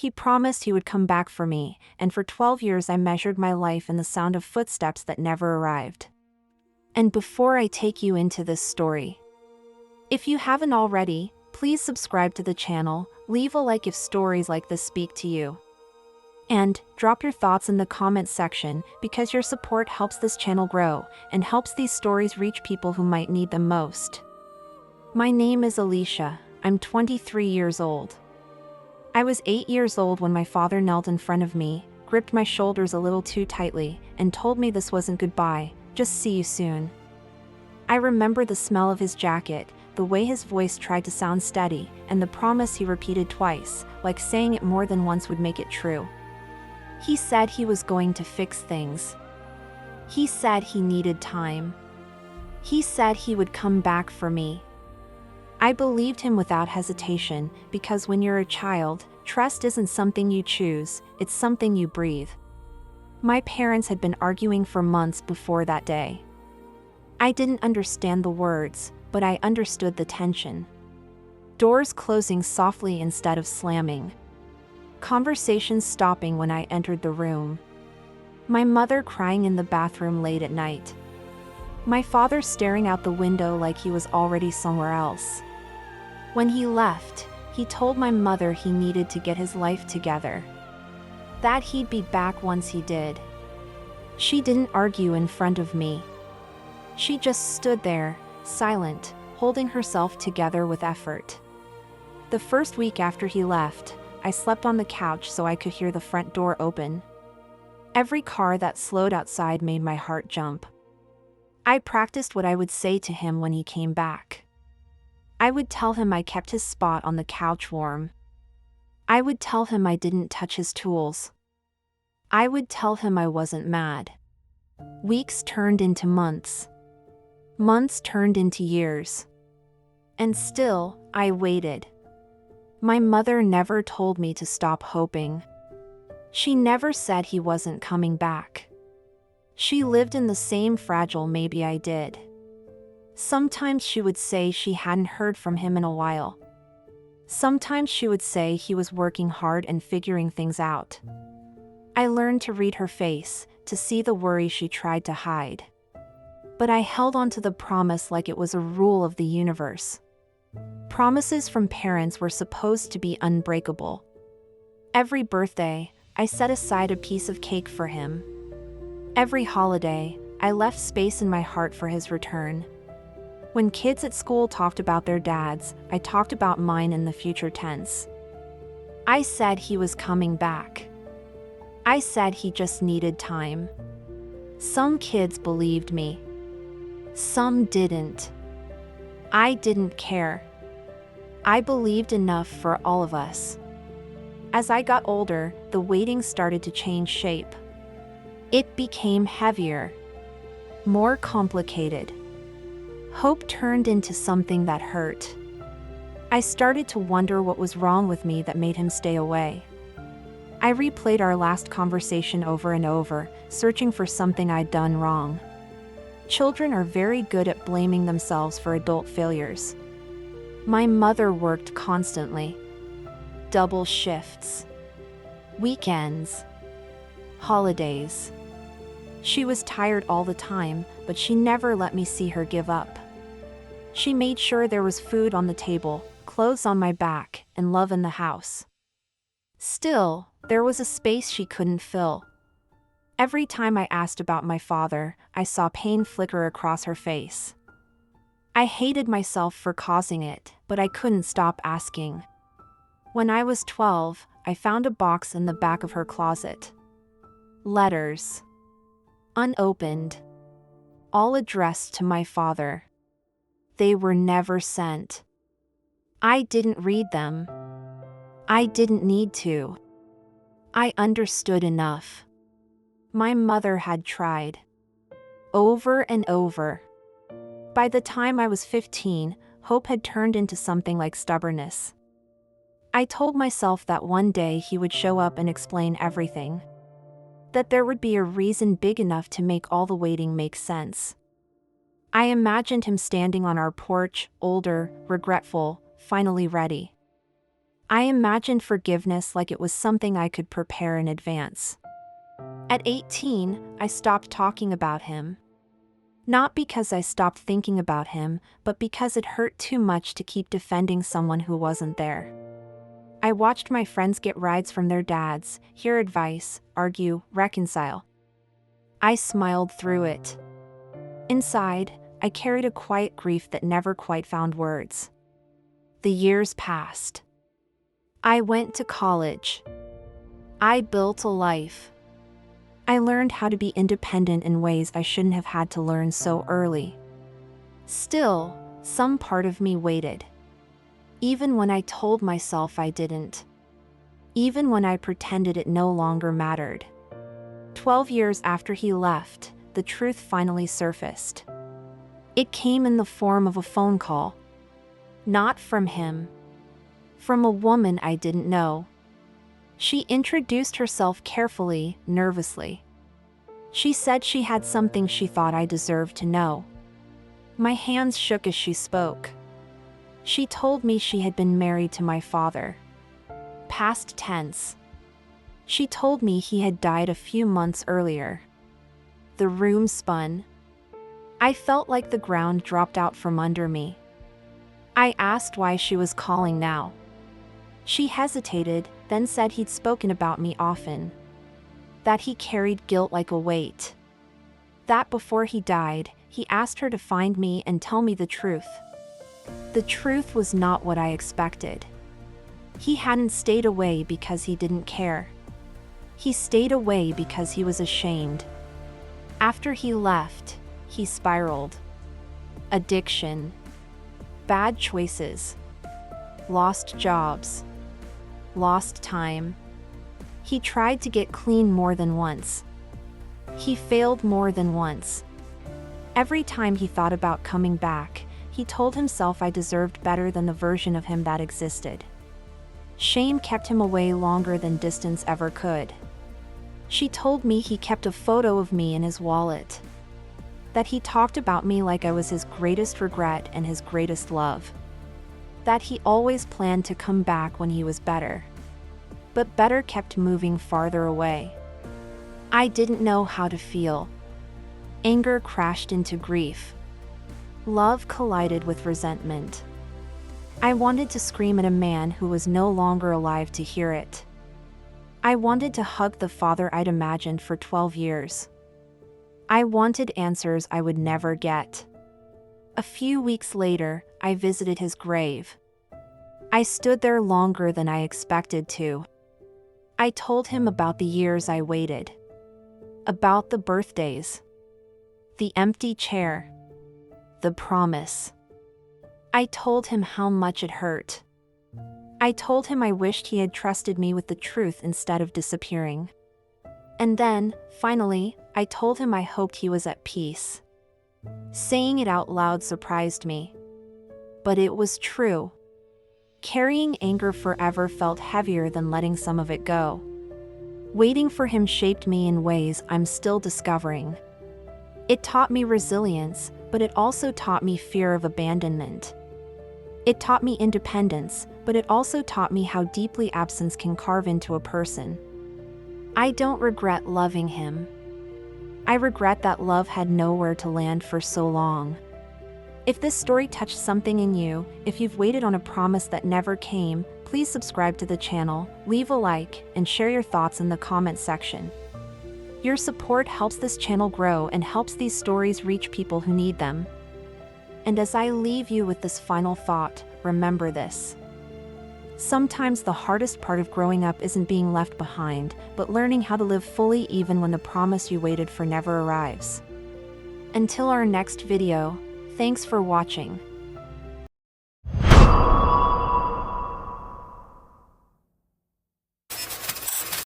He promised he would come back for me, and for 12 years I measured my life in the sound of footsteps that never arrived. And before I take you into this story, if you haven't already, please subscribe to the channel, leave a like if stories like this speak to you. And drop your thoughts in the comments section because your support helps this channel grow and helps these stories reach people who might need them most. My name is Alicia. I'm 23 years old. I was 8 years old when my father knelt in front of me, gripped my shoulders a little too tightly, and told me this wasn't goodbye, just see you soon. I remember the smell of his jacket, the way his voice tried to sound steady, and the promise he repeated twice, like saying it more than once would make it true. He said he was going to fix things. He said he needed time. He said he would come back for me. I believed him without hesitation because when you're a child, trust isn't something you choose, it's something you breathe. My parents had been arguing for months before that day. I didn't understand the words, but I understood the tension. Doors closing softly instead of slamming. Conversations stopping when I entered the room. My mother crying in the bathroom late at night. My father staring out the window like he was already somewhere else. When he left, he told my mother he needed to get his life together. That he'd be back once he did. She didn't argue in front of me. She just stood there, silent, holding herself together with effort. The first week after he left, I slept on the couch so I could hear the front door open. Every car that slowed outside made my heart jump. I practiced what I would say to him when he came back. I would tell him I kept his spot on the couch warm. I would tell him I didn't touch his tools. I would tell him I wasn't mad. Weeks turned into months. Months turned into years. And still, I waited. My mother never told me to stop hoping. She never said he wasn't coming back. She lived in the same fragile maybe I did. Sometimes she would say she hadn't heard from him in a while. Sometimes she would say he was working hard and figuring things out. I learned to read her face, to see the worry she tried to hide. But I held on to the promise like it was a rule of the universe. Promises from parents were supposed to be unbreakable. Every birthday, I set aside a piece of cake for him. Every holiday, I left space in my heart for his return. When kids at school talked about their dads, I talked about mine in the future tense. I said he was coming back. I said he just needed time. Some kids believed me. Some didn't. I didn't care. I believed enough for all of us. As I got older, the waiting started to change shape. It became heavier, more complicated. Hope turned into something that hurt. I started to wonder what was wrong with me that made him stay away. I replayed our last conversation over and over, searching for something I'd done wrong. Children are very good at blaming themselves for adult failures. My mother worked constantly. Double shifts. Weekends. Holidays. She was tired all the time, but she never let me see her give up. She made sure there was food on the table, clothes on my back, and love in the house. Still, there was a space she couldn't fill. Every time I asked about my father, I saw pain flicker across her face. I hated myself for causing it, but I couldn't stop asking. When I was 12, I found a box in the back of her closet. Letters. Unopened. All addressed to my father. They were never sent. I didn't read them. I didn't need to. I understood enough. My mother had tried. Over and over. By the time I was 15, hope had turned into something like stubbornness. I told myself that one day he would show up and explain everything. That there would be a reason big enough to make all the waiting make sense. I imagined him standing on our porch, older, regretful, finally ready. I imagined forgiveness like it was something I could prepare in advance. At 18, I stopped talking about him. Not because I stopped thinking about him, but because it hurt too much to keep defending someone who wasn't there. I watched my friends get rides from their dads, hear advice, argue, reconcile. I smiled through it. Inside, I carried a quiet grief that never quite found words. The years passed. I went to college. I built a life. I learned how to be independent in ways I shouldn't have had to learn so early. Still, some part of me waited. Even when I told myself I didn't. Even when I pretended it no longer mattered. 12 years after he left, the truth finally surfaced. It came in the form of a phone call. Not from him. From a woman I didn't know. She introduced herself carefully, nervously. She said she had something she thought I deserved to know. My hands shook as she spoke. She told me she had been married to my father. Past tense. She told me he had died a few months earlier. The room spun. I felt like the ground dropped out from under me. I asked why she was calling now. She hesitated, then said he'd spoken about me often. That he carried guilt like a weight. That before he died, he asked her to find me and tell me the truth. The truth was not what I expected. He hadn't stayed away because he didn't care. He stayed away because he was ashamed. After he left, he spiraled. Addiction. Bad choices. Lost jobs. Lost time. He tried to get clean more than once. He failed more than once. Every time he thought about coming back, he told himself I deserved better than the version of him that existed. Shame kept him away longer than distance ever could. She told me he kept a photo of me in his wallet. That he talked about me like I was his greatest regret and his greatest love. That he always planned to come back when he was better. But better kept moving farther away. I didn't know how to feel. Anger crashed into grief. Love collided with resentment. I wanted to scream at a man who was no longer alive to hear it. I wanted to hug the father I'd imagined for 12 years. I wanted answers I would never get. A few weeks later, I visited his grave. I stood there longer than I expected to. I told him about the years I waited. About the birthdays. The empty chair. The promise. I told him how much it hurt. I told him I wished he had trusted me with the truth instead of disappearing. And then, finally, I told him I hoped he was at peace. Saying it out loud surprised me. But it was true. Carrying anger forever felt heavier than letting some of it go. Waiting for him shaped me in ways I'm still discovering. It taught me resilience, but it also taught me fear of abandonment. It taught me independence, but it also taught me how deeply absence can carve into a person. I don't regret loving him. I regret that love had nowhere to land for so long. If this story touched something in you, if you've waited on a promise that never came, please subscribe to the channel, leave a like, and share your thoughts in the comments section. Your support helps this channel grow and helps these stories reach people who need them. And as I leave you with this final thought, remember this. Sometimes the hardest part of growing up isn't being left behind, but learning how to live fully even when the promise you waited for never arrives. Until our next video, thanks for watching.